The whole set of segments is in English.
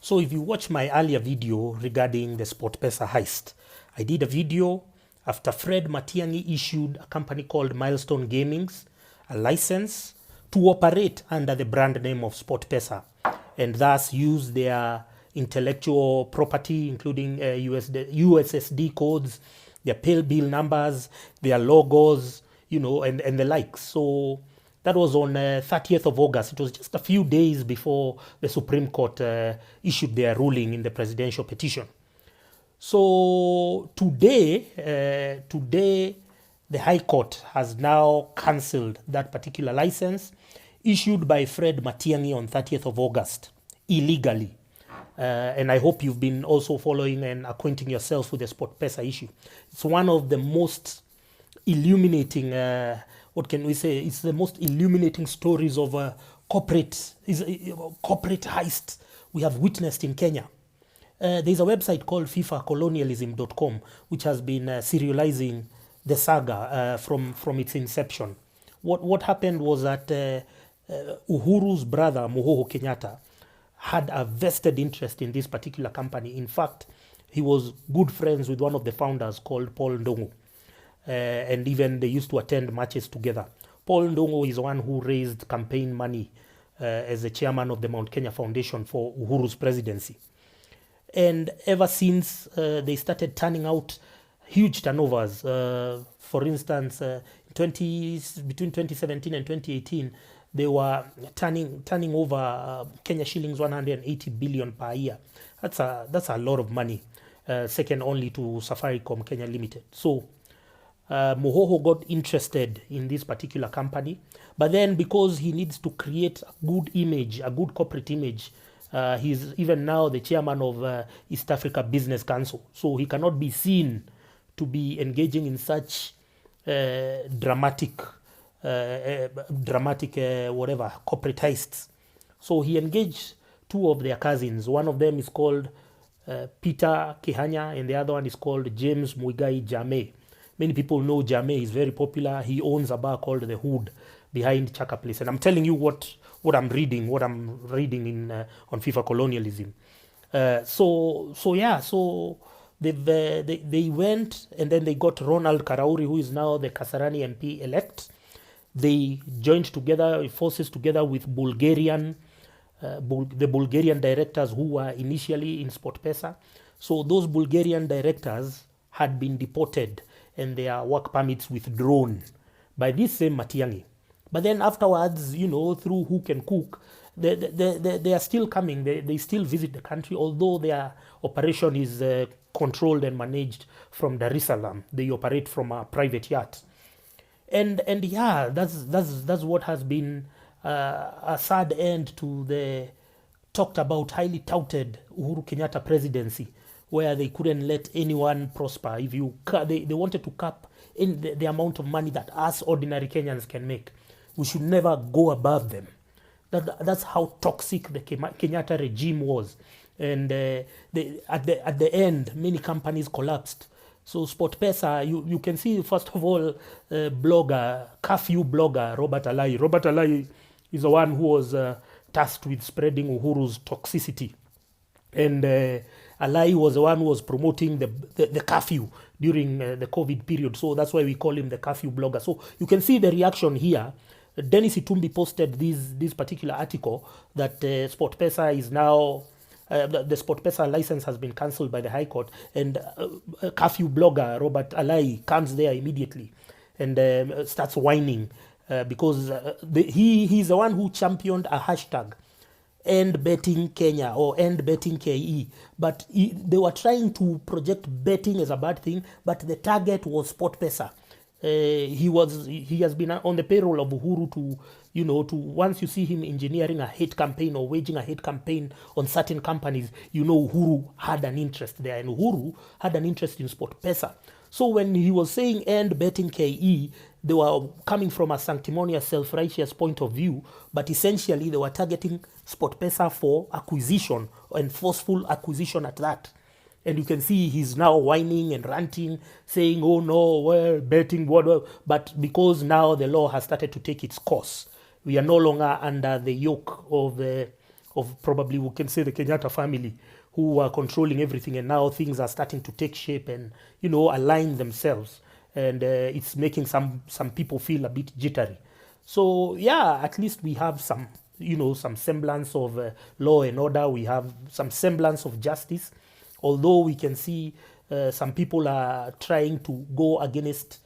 So if you watch my earlier video regarding the SportPesa heist, I did a video after Fred Matiang'i issued a company called Milestone Gamings a license to operate under the brand name of SportPesa and thus use their intellectual property, including USSD codes, their pay bill numbers, their logos, and the likes. So that was on 30th of August. It was just a few days before the Supreme Court issued their ruling in the presidential petition. So today, the High Court has now cancelled that particular license issued by Fred Matiang'i on 30th of August illegally. And I hope you've been also following and acquainting yourself with the SportPesa issue. It's one of the most illuminating, what can we say? It's the most illuminating stories of corporate heist we have witnessed in Kenya. There's a website called fifacolonialism.com which has been serializing the saga from its inception. What happened was that Uhuru's brother, Mohoho Kenyatta, had a vested interest in this particular company. In fact, he was good friends with one of the founders called Paul Ndongo. And even they used to attend matches together. Paul Ndongo is one who raised campaign money as the chairman of the Mount Kenya Foundation for Uhuru's presidency. And ever since they started turning out huge turnovers, for instance, between 2017 and 2018, they were turning over Kenya shillings 180 billion per year. That's a lot of money, second only to Safaricom Kenya Limited. So Mohoho got interested in this particular company, but then because he needs to create a good image, a good corporate image, he's even now the chairman of East Africa Business Council, so he cannot be seen to be engaging in such dramatic corporate heists. So he engaged two of their cousins. One of them is called Peter Kihanya, and the other one is called James Muigai Jame. Many people know Jame. He's very popular. He owns a bar called The Hood behind Chaka Place. And I'm telling you what I'm reading in on FIFA Colonialism. So they went, and then they got Ronald Karauri, who is now the Kasarani MP elect. They joined forces together with the Bulgarian directors who were initially in SportPesa. So those Bulgarian directors had been deported and their work permits withdrawn by this same Matiang'i. But then afterwards, through hook and crook, they are still coming. They still visit the country, although their operation is controlled and managed from Dar es Salaam. They operate from a private yacht. And yeah, that's what has been a sad end to the talked about, highly touted Uhuru Kenyatta presidency, where they couldn't let anyone prosper. They wanted to cap in the amount of money that us ordinary Kenyans can make. We should never go above them. That's how toxic the Kenyatta regime was. And at the end, many companies collapsed. So SportPesa, you can see, first of all, curfew blogger, Robert Alai. Robert Alai is the one who was tasked with spreading Uhuru's toxicity. And Alai was the one who was promoting the curfew during the COVID period. So that's why we call him the curfew blogger. So you can see the reaction here. Dennis Itumbi posted this particular article that SportPesa is now... the SportPesa license has been cancelled by the High Court, and curfew blogger Robert Alai comes there immediately and starts whining because he's the one who championed a hashtag, End Betting Kenya or End Betting KE. But they were trying to project betting as a bad thing, but the target was SportPesa. He has been on the payroll of Uhuru to once you see him engineering a hate campaign or waging a hate campaign on certain companies, Uhuru had an interest there, and Uhuru had an interest in SportPesa. So when he was saying End Betting KE, they were coming from a sanctimonious, self-righteous point of view, but essentially they were targeting SportPesa for acquisition, and forceful acquisition at that. And you can see he's now whining and ranting, saying, oh no, we're betting, what. But because now the law has started to take its course, we are no longer under the yoke of of probably, we can say, the Kenyatta family, who are controlling everything, and now things are starting to take shape and, align themselves, and it's making some people feel a bit jittery. So yeah, at least we have some semblance of law and order. We have some semblance of justice, although we can see some people are trying to go against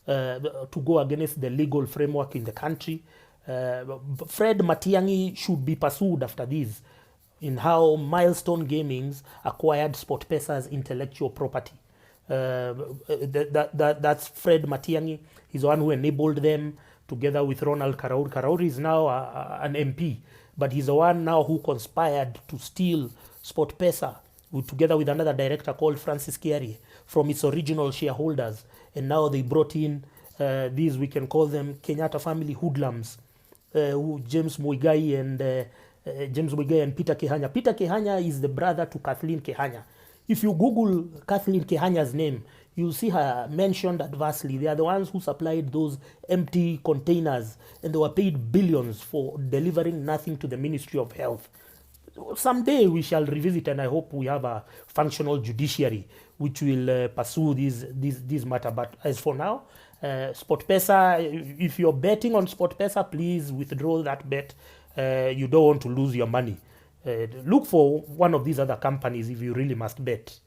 the legal framework in the country. Fred Matiang'i should be pursued after this, in how Milestone Gamings acquired SportPesa's intellectual property. That's Fred Matiang'i. He's the one who enabled them, together with Ronald Karauri. Karauri is now an MP, but he's the one now who conspired to steal SportPesa, together with another director called Francis Kiari, from its original shareholders. And now they brought in these, we can call them Kenyatta family hoodlums, James Muigai and Peter Kehanya. Peter Kehanya is the brother to Kathleen Kehanya. If you Google Kathleen Kehanya's name, you'll see her mentioned adversely. They are the ones who supplied those empty containers, and they were paid billions for delivering nothing to the Ministry of Health. Someday we shall revisit, and I hope we have a functional judiciary which will pursue this matter. But as for now, SportPesa, if you're betting on SportPesa, please withdraw that bet. You don't want to lose your money. Look for one of these other companies if you really must bet.